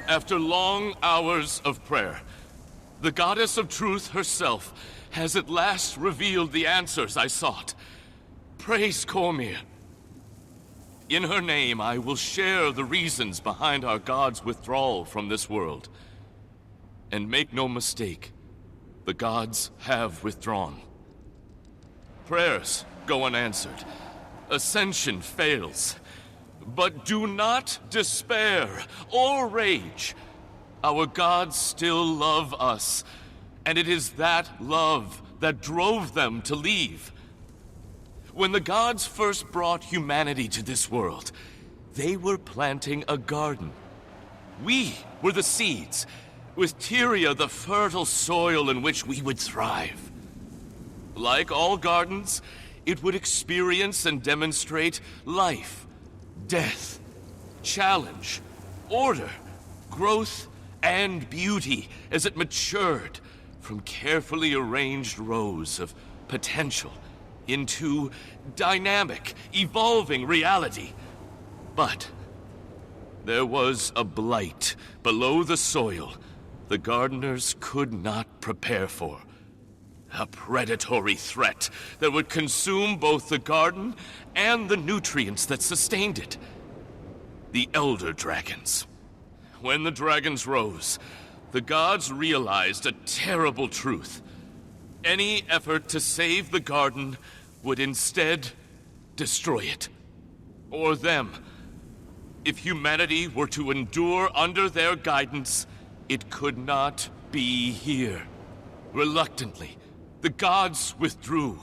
After long hours of prayer, the goddess of truth herself has at last revealed the answers I sought. Praise Cormyr. In her name, I will share the reasons behind our god's withdrawal from this world. And make no mistake, the gods have withdrawn. Prayers go unanswered. Ascension fails. But do not despair or rage. Our gods still love us, and it is that love that drove them to leave. When the gods first brought humanity to this world, they were planting a garden. We were the seeds, with Tyria the fertile soil in which we would thrive. Like all gardens, it would experience and demonstrate life, death, challenge, order, growth, and beauty as it matured from carefully arranged rows of potential into dynamic, evolving reality. But there was a blight below the soil the gardeners could not prepare for. A predatory threat that would consume both the garden and the nutrients that sustained it. The Elder Dragons. When the dragons rose, the gods realized a terrible truth. Any effort to save the garden would instead destroy it. Or them. If humanity were to endure under their guidance, it could not be here. Reluctantly, the gods withdrew.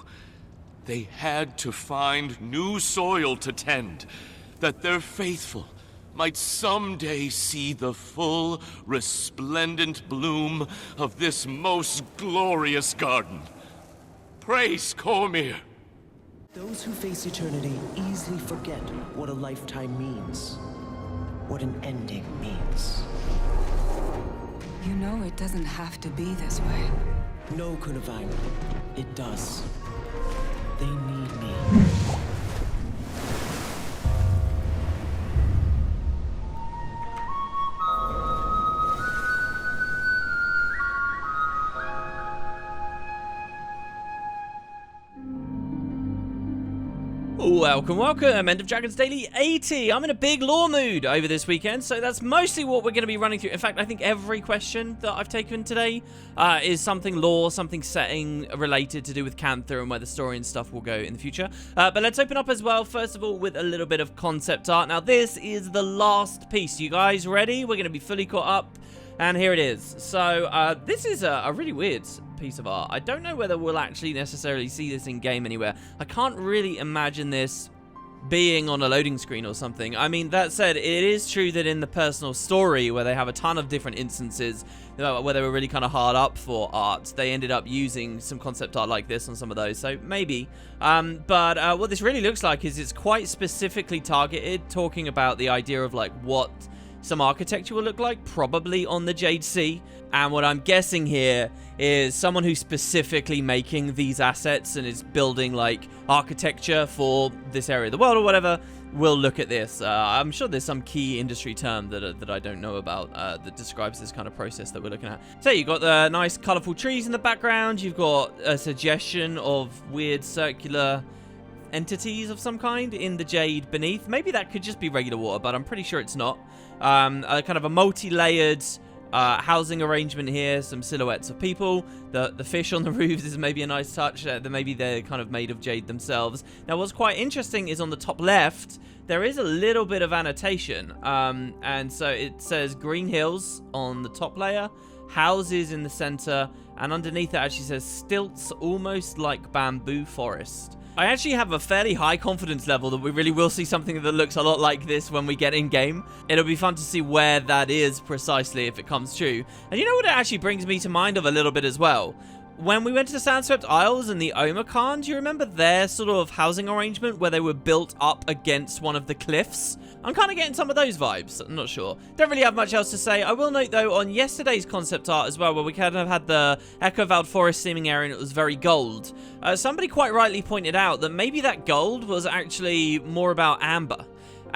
They had to find new soil to tend, that their faithful might someday see the full, resplendent bloom of this most glorious garden. Praise Cormyr! Those who face eternity easily forget what a lifetime means, what an ending means. You know it doesn't have to be this way. No, Kunavine, it does. They need me. Welcome, End of Dragons Daily 80. I'm in a big lore mood over this weekend, so that's mostly what we're going to be running through. In fact, I think every question that I've taken today is something lore, something setting related to do with Cantha and where the story and stuff will go in the future. But let's open up as well, first of all, with a little bit of concept art. Now, this is the last piece. You guys ready? We're going to be fully caught up, and here it is. So, this is a really weird piece of art. I don't know whether we'll actually necessarily see this in game anywhere. I can't really imagine this being on a loading screen or something. I mean, that said, it is true that in the personal story, where they have a ton of different instances where they were really kind of hard up for art, they ended up using some concept art like this on some of those, so maybe. But what this really looks like is it's quite specifically targeted, talking about the idea of like what some architecture will look like, probably on the Jade Sea. And what I'm guessing here is someone who's specifically making these assets and is building like architecture for this area of the world or whatever will look at this. I'm sure there's some key industry term that I don't know about that describes this kind of process that we're looking at. So you've got the nice colorful trees in the background. You've got a suggestion of weird circular entities of some kind in the jade beneath. Maybe that could just be regular water, but I'm pretty sure it's not. A kind of a multi-layered housing arrangement here, some silhouettes of people. The fish on the roofs is maybe a nice touch. Maybe they're kind of made of jade themselves. Now, what's quite interesting is on the top left, there is a little bit of annotation. And so it says Green Hills on the top layer, houses in the center, and underneath it actually says stilts almost like bamboo forest. I actually have a fairly high confidence level that we really will see something that looks a lot like this when we get in-game. It'll be fun to see where that is precisely if it comes true. And you know what it actually brings me to mind of a little bit as well? When we went to the Sandswept Isles and the Omakhan, do you remember their sort of housing arrangement where they were built up against one of the cliffs? I'm kind of getting some of those vibes. I'm not sure. Don't really have much else to say. I will note, though, on yesterday's concept art as well, where we kind of had the Echo Vald Forest seeming area and it was very gold, somebody quite rightly pointed out that maybe that gold was actually more about amber.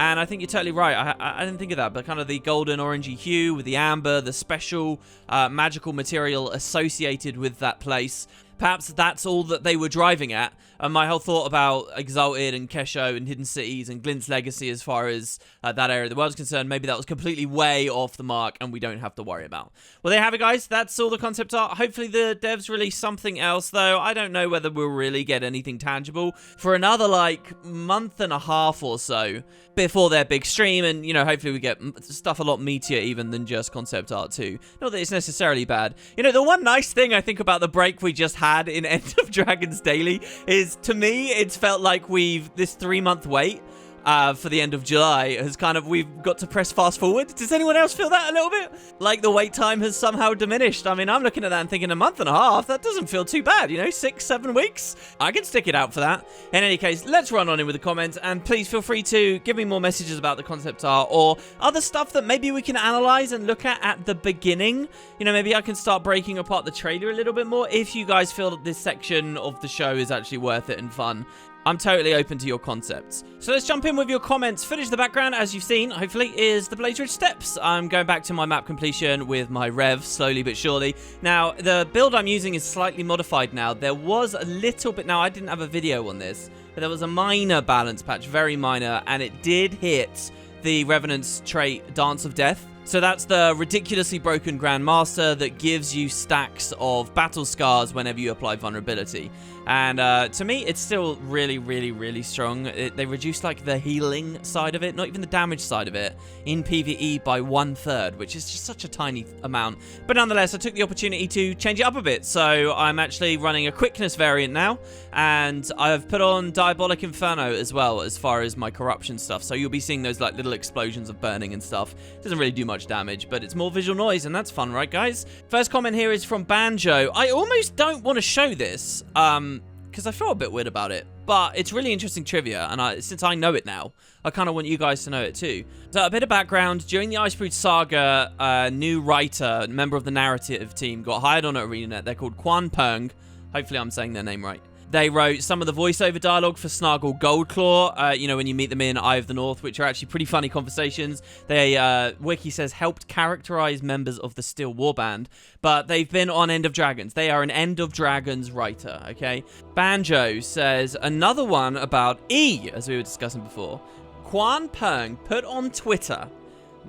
And I think you're totally right. I didn't think of that, but kind of the golden orangey hue with the amber, the special magical material associated with that place. Perhaps that's all that they were driving at. And my whole thought about Exalted and Kesho and Hidden Cities and Glint's Legacy as far as that area of the world is concerned, maybe that was completely way off the mark and we don't have to worry about. Well, there you have it, guys. That's all the concept art. Hopefully the devs release something else, though. I don't know whether we'll really get anything tangible for another, like, month and a half or so before their big stream. And, you know, hopefully we get stuff a lot meatier even than just concept art too. Not that it's necessarily bad. You know, the one nice thing I think about the break we just had in End of Dragons Daily is, to me, it's felt like this 3-month wait for the end of July has we've got to press fast forward. Does anyone else feel that a little bit? Like the wait time has somehow diminished. I mean, I'm looking at that and thinking a month and a half, that doesn't feel too bad, you know, 6-7 weeks. I can stick it out for that. In any case, let's run on in with the comments, and please feel free to give me more messages about the concept art or other stuff that maybe we can analyze and look at the beginning. You know, maybe I can start breaking apart the trailer a little bit more if you guys feel that this section of the show is actually worth it and fun. I'm totally open to your concepts. So let's jump in with your comments. Footage of the background, as you've seen, hopefully, is the Blaze Ridge Steps. I'm going back to my map completion with my rev, slowly but surely. Now, the build I'm using is slightly modified now. There was a little bit... Now, I didn't have a video on this, but there was a minor balance patch, very minor, and it did hit the Revenant's trait, Dance of Death. So that's the ridiculously broken Grandmaster that gives you stacks of battle scars whenever you apply vulnerability. And to me, it's still really, really, really strong. They reduce like the healing side of it, not even the damage side of it, in PvE by 1/3, which is just such a tiny amount. But nonetheless, I took the opportunity to change it up a bit. So I'm actually running a quickness variant now, and I've put on Diabolic Inferno as well as far as my corruption stuff. So you'll be seeing those like little explosions of burning and stuff. It doesn't really do much damage, but it's more visual noise, and that's fun, right, guys? First comment here is from Banjo. I almost don't want to show this, because I feel a bit weird about it, but it's really interesting trivia, and since I know it now, I kind of want you guys to know it too. So a bit of background: during the Icebrood Saga, a new writer, member of the narrative team, got hired on at ArenaNet. They're called Quan Peng. Hopefully I'm saying their name right. They wrote some of the voiceover dialogue for Snargle Goldclaw, you know, when you meet them in Eye of the North, which are actually pretty funny conversations. They, Wiki says, helped characterize members of the Steel Warband, but they've been on End of Dragons. They are an End of Dragons writer, okay? Banjo says, another one about E, as we were discussing before. Quan Peng put on Twitter,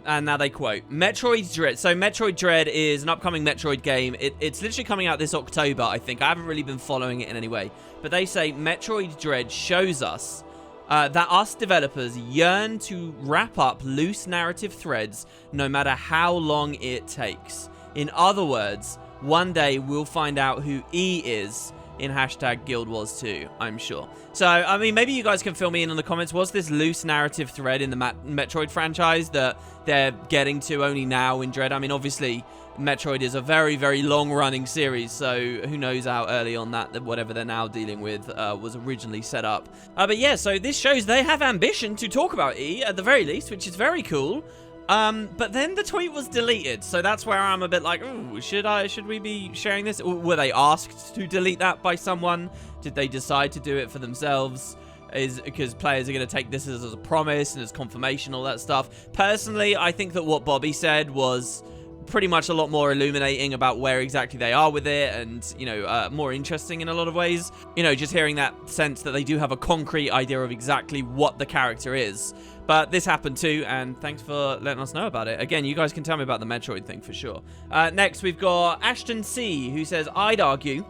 and now they quote, Metroid Dread. So Metroid Dread is an upcoming Metroid game. It's literally coming out this October, I think. I haven't really been following it in any way. But they say Metroid Dread shows us that us developers yearn to wrap up loose narrative threads no matter how long it takes. In other words, one day we'll find out who E is in hashtag Guild Wars 2, I'm sure. So, I mean, maybe you guys can fill me in on the comments. Was this loose narrative thread in the Metroid franchise that they're getting to only now in Dread? I mean, obviously, Metroid is a very, very long-running series, so who knows how early on that whatever they're now dealing with was originally set up. But yeah, so this shows they have ambition to talk about E, at the very least, which is very cool. But then the tweet was deleted, so that's where I'm a bit like, ooh, should we be sharing this? Or were they asked to delete that by someone? Did they decide to do it for themselves? Because players are going to take this as a promise and as confirmation, all that stuff. Personally, I think that what Bobby said was pretty much a lot more illuminating about where exactly they are with it, and, you know, more interesting in a lot of ways. You know, just hearing that sense that they do have a concrete idea of exactly what the character is. But this happened too, and thanks for letting us know about it. Again, you guys can tell me about the Metroid thing for sure. Next, we've got Ashton C, who says, I'd argue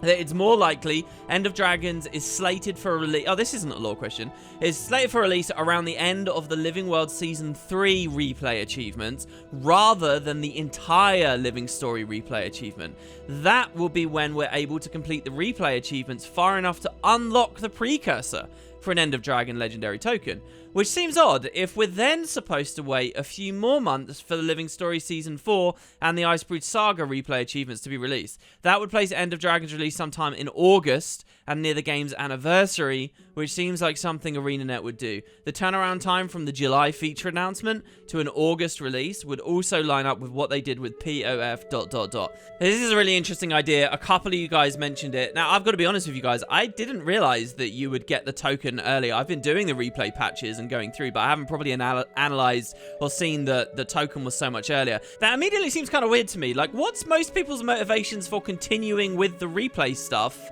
that it's more likely End of Dragons is slated for release... Oh, this isn't a lore question. It's slated for release around the end of the Living World Season 3 replay achievements, rather than the entire Living Story replay achievement. That will be when we're able to complete the replay achievements far enough to unlock the precursor for an End of Dragon legendary token. Which seems odd if we're then supposed to wait a few more months for the Living Story Season 4 and the Icebrood Saga replay achievements to be released. That would place End of Dragons release sometime in August and near the game's anniversary, which seems like something ArenaNet would do. The turnaround time from the July feature announcement to an August release would also line up with what they did with POF ... This is a really interesting idea. A couple of you guys mentioned it. Now, I've got to be honest with you guys. I didn't realize that you would get the token earlier. I've been doing the replay patches and going through, but I haven't probably analyzed or seen that the token was so much earlier. That immediately seems kind of weird to me. Like, what's most people's motivations for continuing with the replay stuff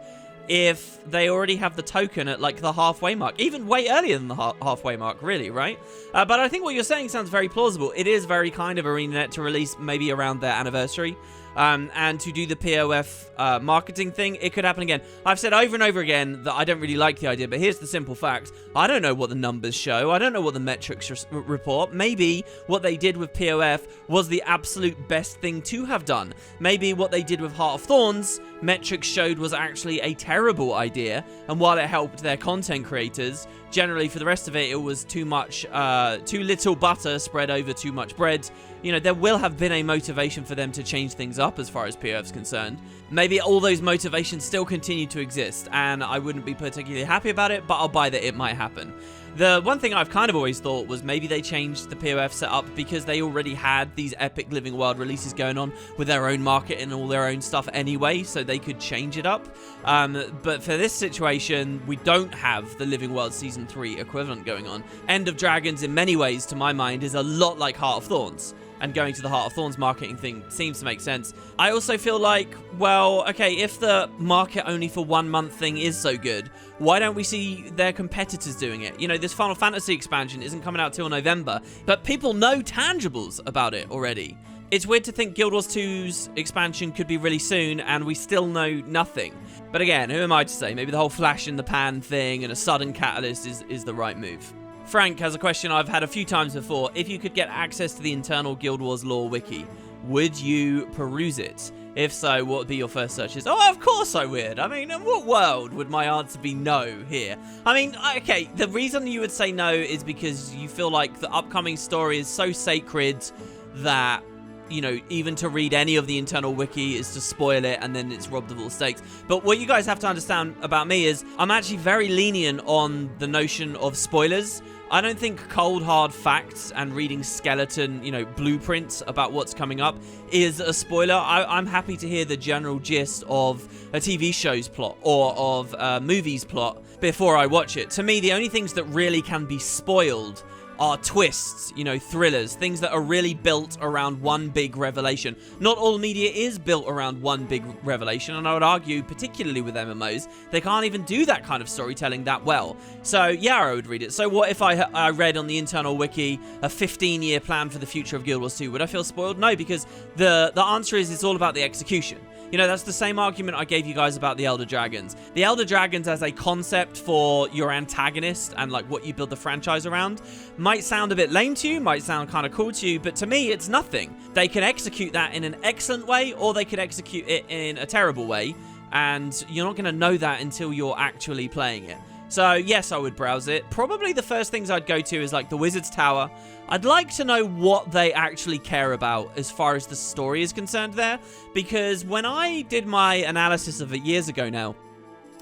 if they already have the token at, like, the halfway mark? Even way earlier than the halfway mark, really, right? But I think what you're saying sounds very plausible. It is very kind of ArenaNet to release maybe around their anniversary. And to do the POF marketing thing, it could happen again. I've said over and over again that I don't really like the idea, but here's the simple fact. I don't know what the numbers show. I don't know what the metrics report. Maybe what they did with POF was the absolute best thing to have done. Maybe what they did with Heart of Thorns, metrics showed was actually a terrible idea, and while it helped their content creators, generally for the rest of it, it was too little butter spread over too much bread. You know, there will have been a motivation for them to change things up as far as POF's concerned. Maybe all those motivations still continue to exist, and I wouldn't be particularly happy about it, but I'll buy that it might happen. The one thing I've kind of always thought was maybe they changed the POF setup because they already had these epic Living World releases going on with their own market and all their own stuff anyway, so they could change it up. But for this situation, we don't have the Living World Season 3 equivalent going on. End of Dragons, in many ways, to my mind, is a lot like Heart of Thorns. And going to the Heart of Thorns marketing thing seems to make sense. I also feel like, well, okay, if the market only for 1 month thing is so good, why don't we see their competitors doing it? You know, this Final Fantasy expansion isn't coming out till November, but people know tangibles about it already. It's weird to think Guild Wars 2's expansion could be really soon, and we still know nothing. But again, who am I to say? Maybe the whole flash in the pan thing and a sudden catalyst is the right move. Frank has a question I've had a few times before. If you could get access to the internal Guild Wars lore wiki, would you peruse it? If so, what would be your first searches? Oh, of course I would. I mean, in what world would my answer be no here? I mean, okay, the reason you would say no is because you feel like the upcoming story is so sacred that, you know, even to read any of the internal wiki is to spoil it, and then it's robbed of all stakes. But what you guys have to understand about me is I'm actually very lenient on the notion of spoilers. I don't think cold hard facts and reading skeleton, you know, blueprints about what's coming up is a spoiler. I'm happy to hear the general gist of a TV show's plot or of a movie's plot before I watch it. To me, the only things that really can be spoiled are twists, you know, thrillers, things that are really built around one big revelation. Not all media is built around one big revelation, and I would argue, particularly with MMOs, they can't even do that kind of storytelling that well. So, yeah, I would read it. So what if I read on the internal wiki a 15-year plan for the future of Guild Wars 2? Would I feel spoiled? No, because the answer is it's all about the execution. You know, that's the same argument I gave you guys about the Elder Dragons. The Elder Dragons as a concept for your antagonist and, like, what you build the franchise around might sound a bit lame to you, might sound kind of cool to you, but to me, it's nothing. They can execute that in an excellent way, or they could execute it in a terrible way, and you're not going to know that until you're actually playing it. So, yes, I would browse it. Probably the first things I'd go to is, like, the Wizard's Tower. I'd like to know what they actually care about as far as the story is concerned there, because when I did my analysis of it years ago now,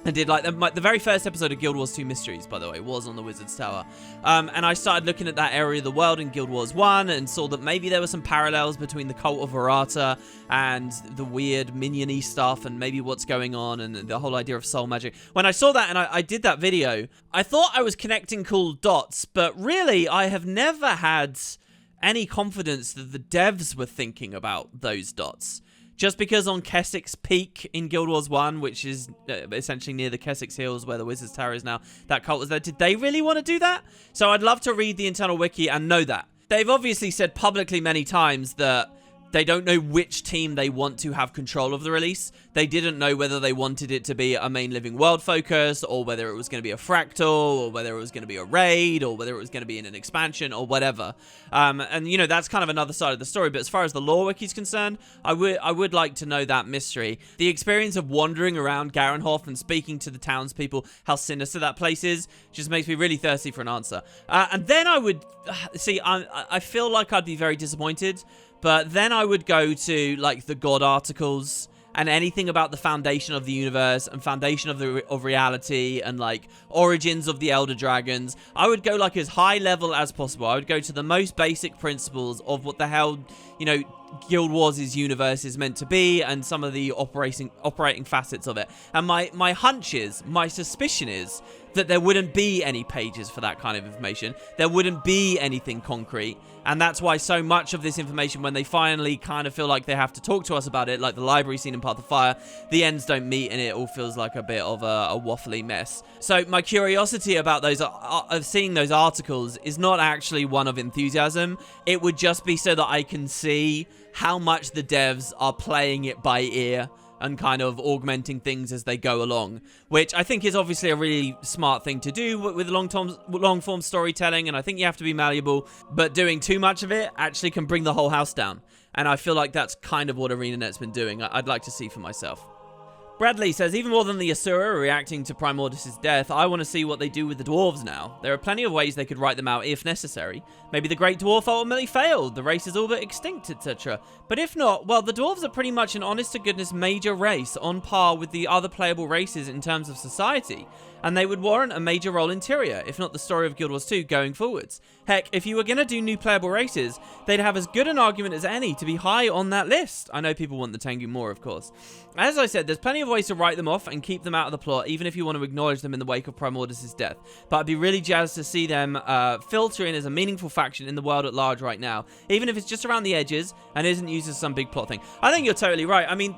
I did, like, the very first episode of Guild Wars 2 Mysteries, by the way, was on the Wizard's Tower. And I started looking at that area of the world in Guild Wars 1 and saw that maybe there were some parallels between the Cult of Verata and the weird minion-y stuff and maybe what's going on and the whole idea of soul magic. When I saw that and I did that video, I thought I was connecting cool dots, but really I have never had any confidence that the devs were thinking about those dots. Just because on Keswick's Peak in Guild Wars 1, which is essentially near the Keswick's Hills where the Wizard's Tower is now, that cult was there. Did they really want to do that? So I'd love to read the internal wiki and know that. They've obviously said publicly many times that they don't know which team they want to have control of the release. They didn't know whether they wanted it to be a main living world focus, or whether it was going to be a fractal, or whether it was going to be a raid, or whether it was going to be in an expansion, or whatever. And, you know, that's kind of another side of the story. But as far as the lore wiki is concerned, I would like to know that mystery. The experience of wandering around Garenhof and speaking to the townspeople, how sinister that place is, just makes me really thirsty for an answer. And then I would... See, I feel like I'd be very disappointed. But then I would go to, like, the God articles and anything about the foundation of the universe and foundation of reality and, like, origins of the Elder Dragons. I would go, like, as high level as possible. I would go to the most basic principles of what the hell you know, Guild Wars' universe is meant to be, and some of the operating facets of it. And my hunch is, my suspicion is, that there wouldn't be any pages for that kind of information. There wouldn't be anything concrete. And that's why so much of this information, when they finally kind of feel like they have to talk to us about it, like the library scene in Path of Fire, the ends don't meet and it all feels like a bit of a waffly mess. So my curiosity about those, of seeing those articles, is not actually one of enthusiasm. It would just be so that I can see how much the devs are playing it by ear and kind of augmenting things as they go along, which I think is obviously a really smart thing to do with long-form storytelling, and I think you have to be malleable, but doing too much of it actually can bring the whole house down, and I feel like that's kind of what ArenaNet's been doing. I'd like to see for myself. Bradley says, even more than the Asura reacting to Primordus' death, I want to see what they do with the dwarves now. There are plenty of ways they could write them out if necessary. Maybe the Great Dwarf ultimately failed, the race is all but extinct, etc. But if not, well, the dwarves are pretty much an honest-to-goodness major race, on par with the other playable races in terms of society. And they would warrant a major role in Tyria, if not the story of Guild Wars 2 going forwards. Heck, if you were going to do new playable races, they'd have as good an argument as any to be high on that list. I know people want the Tengu more, of course. As I said, there's plenty of ways to write them off and keep them out of the plot, even if you want to acknowledge them in the wake of Primordus' death. But I'd be really jazzed to see them filter in as a meaningful faction in the world at large right now, even if it's just around the edges and isn't used as some big plot thing. I think you're totally right. I mean,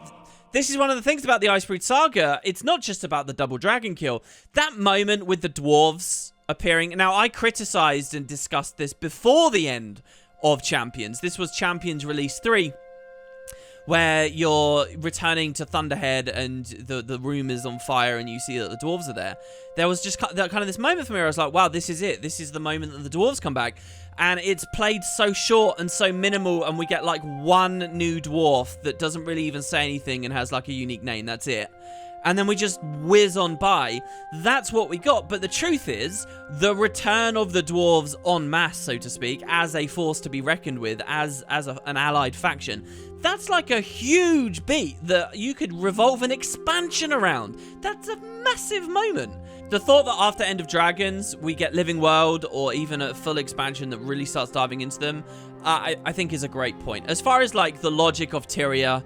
this is one of the things about the Icebreed Saga. It's not just about the double dragon kill. That moment with the dwarves appearing. Now, I criticized and discussed this before the end of Champions. This was Champions Release 3, where you're returning to Thunderhead and the room is on fire and you see that the dwarves are there. There was just kind of this moment for me where I was like, wow, this is it. This is the moment that the dwarves come back. And it's played so short and so minimal, and we get like one new dwarf that doesn't really even say anything and has like a unique name. That's it. And then we just whiz on by. That's what we got. But the truth is, the return of the dwarves en masse, so to speak, as a force to be reckoned with, as an allied faction, that's like a huge beat that you could revolve an expansion around. That's a massive moment. The thought that after End of Dragons, we get Living World or even a full expansion that really starts diving into them, I think is a great point. As far as like the logic of Tyria,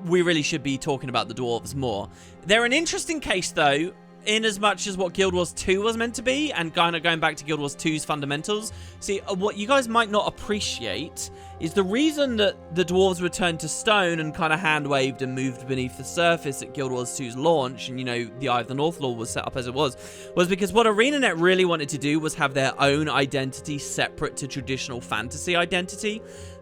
we really should be talking about the dwarves more. They're an interesting case though, in as much as what Guild Wars 2 was meant to be, and kind of going back to Guild Wars 2's fundamentals. See, what you guys might not appreciate is the reason that the dwarves returned to stone and kind of hand-waved and moved beneath the surface at Guild Wars 2's launch, and, you know, the Eye of the North Law was set up as it was because what ArenaNet really wanted to do was have their own identity separate to traditional fantasy identity.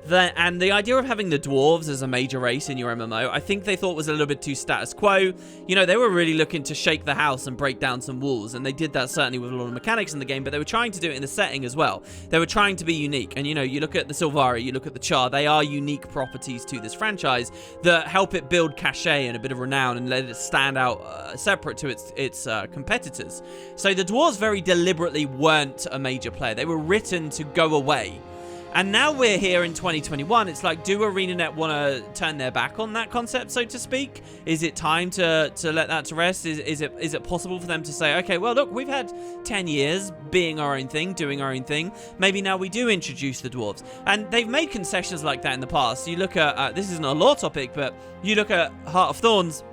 And the idea of having the dwarves as a major race in your MMO, I think they thought was a little bit too status quo. You know, they were really looking to shake the house and break down some walls, and they did that certainly with a lot of mechanics in the game, but they were trying to do it in the setting as well. They were trying to be unique, and you know, you look at the Sylvari, you look at the Char, they are unique properties to this franchise that help it build cachet and a bit of renown and let it stand out separate to its competitors. So the dwarves very deliberately weren't a major player. They were written to go away. And now we're here in 2021. It's like, do ArenaNet want to turn their back on that concept, so to speak? Is it time to let that to rest? Is it possible for them to say, okay, well, look, we've had 10 years being our own thing, doing our own thing. Maybe now we do introduce the dwarves. And they've made concessions like that in the past. You look at, this isn't a lore topic, but you look at Heart of Thorns,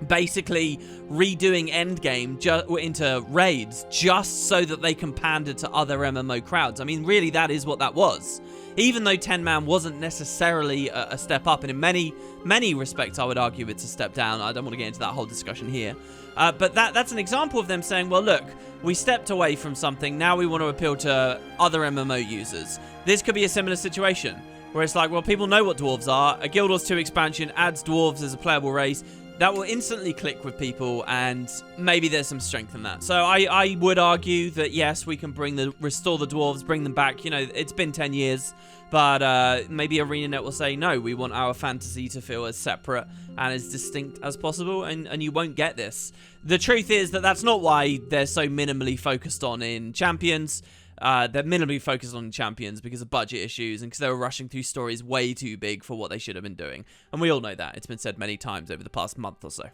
basically redoing Endgame into raids just so that they can pander to other MMO crowds. I mean, really, that is what that was. Even though 10-man wasn't necessarily a step up, and in many respects, I would argue it's a step down. I don't want to get into that whole discussion here. But that's an example of them saying, well, look, we stepped away from something. Now we want to appeal to other MMO users. This could be a similar situation, where it's like, well, people know what dwarves are. A Guild Wars 2 expansion adds dwarves as a playable race. That will instantly click with people, and maybe there's some strength in that. So I would argue that, yes, we can restore the dwarves, bring them back. You know, it's been 10 years, but maybe ArenaNet will say, no, we want our fantasy to feel as separate and as distinct as possible, and you won't get this. The truth is that that's not why they're so minimally focused on in Champions. They're minimally focused on Champions because of budget issues and because they were rushing through stories way too big for what they should have been doing. And we all know that. It's been said many times over the past month or so.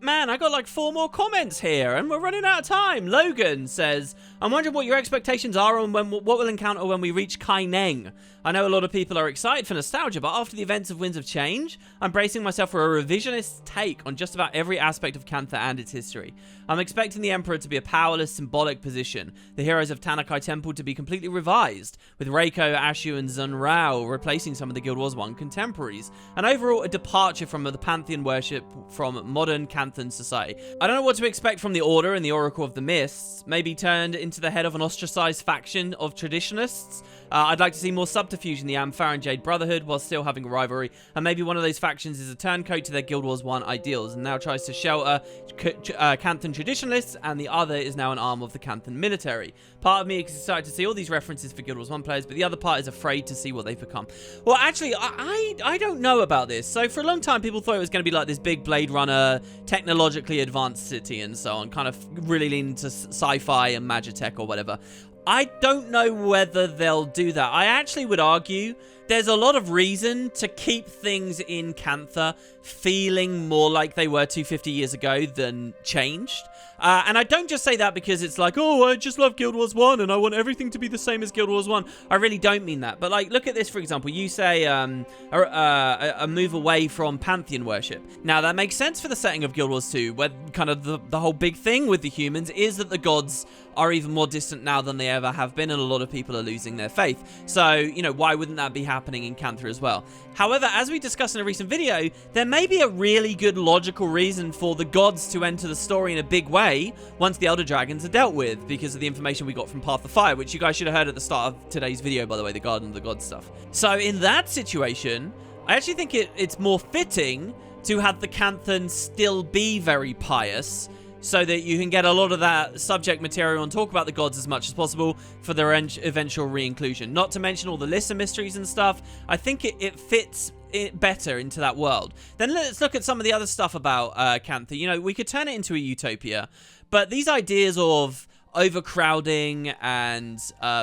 man, I got like 4 more comments here, and we're running out of time. Logan says, I'm wondering what your expectations are on what we'll encounter when we reach Kaineng. I know a lot of people are excited for nostalgia, but after the events of Winds of Change, I'm bracing myself for a revisionist take on just about every aspect of Cantha and its history. I'm expecting the Emperor to be a powerless, symbolic position, the heroes of Tanakai Temple to be completely revised, with Reiko, Ashu, and Zun Rao replacing some of the Guild Wars 1 contemporaries, and overall a departure from the pantheon worship from modern Canthan society. I don't know what to expect from the Order and the Oracle of the Mists, maybe turned into the head of an ostracized faction of traditionalists. I'd like to see more subterfuge in the Amphar and Jade Brotherhood while still having a rivalry, and maybe one of those factions is a turncoat to their Guild Wars 1 ideals and now tries to shelter Canthan traditionalists, and the other is now an arm of the Canthan military. Part of me is excited to see all these references for Guild Wars 1 players, but the other part is afraid to see what they've become. Well, actually, I don't know about this. So for a long time, people thought it was going to be like this big Blade Runner, technologically advanced city and so on, kind of really leaning to sci-fi and magitech or whatever. I don't know whether they'll do that. I actually would argue there's a lot of reason to keep things in Cantha feeling more like they were 250 years ago than changed. And I don't just say that because it's like, oh, I just love Guild Wars 1 and I want everything to be the same as Guild Wars 1. I really don't mean that. But like, look at this, for example. You say a move away from Pantheon worship. Now, that makes sense for the setting of Guild Wars 2, where kind of the whole big thing with the humans is that the gods are even more distant now than they ever have been, and a lot of people are losing their faith. So, you know, why wouldn't that be happening in Cantha as well? However, as we discussed in a recent video, there may be a really good logical reason for the gods to enter the story in a big way once the Elder Dragons are dealt with, because of the information we got from Path of Fire, which you guys should have heard at the start of today's video, by the way, the Garden of the Gods stuff. So in that situation, I actually think it's more fitting to have the Canthans still be very pious, so that you can get a lot of that subject material and talk about the gods as much as possible for their eventual re-inclusion. Not to mention all the Lissa mysteries and stuff. I think it fits it better into that world. Then let's look at some of the other stuff about Cantha. You know, we could turn it into a utopia, but these ideas of overcrowding and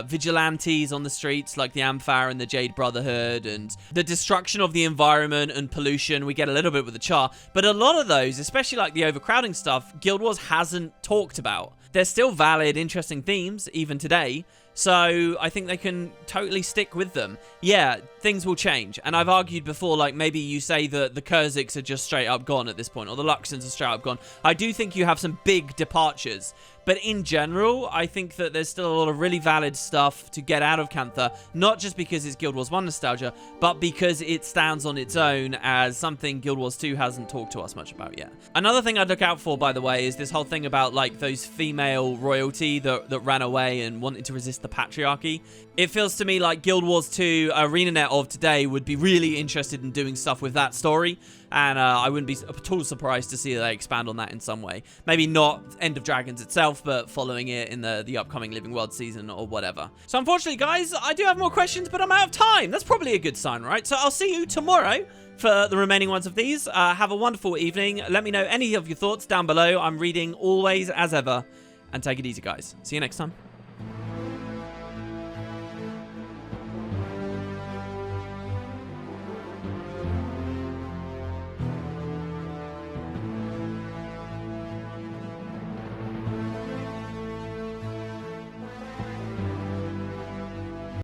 vigilantes on the streets like the Amphar and the Jade Brotherhood, and the destruction of the environment and pollution, we get a little bit with the Char, but a lot of those, especially like the overcrowding stuff, Guild Wars hasn't talked about. They're still valid, interesting themes even today, so I think they can totally stick with them. Yeah, things will change, and I've argued before, like maybe you say that the Kurziks are just straight up gone at this point, or the Luxons are straight up gone. I do think you have some big departures, but in general, I think that there's still a lot of really valid stuff to get out of Cantha, not just because it's Guild Wars 1 nostalgia, but because it stands on its own as something Guild Wars 2 hasn't talked to us much about yet. Another thing I'd look out for, by the way, is this whole thing about like those female royalty that ran away and wanted to resist the patriarchy. It feels to me like Guild Wars 2 ArenaNet of today would be really interested in doing stuff with that story, and I wouldn't be at all surprised to see they expand on that in some way. Maybe not End of Dragons itself, but following it in the upcoming Living World season or whatever. So unfortunately, guys, I do have more questions, but I'm out of time. That's probably a good sign, right? So I'll see you tomorrow for the remaining ones of these. Have a wonderful evening. Let me know any of your thoughts down below. I'm reading always as ever. And take it easy, guys. See you next time.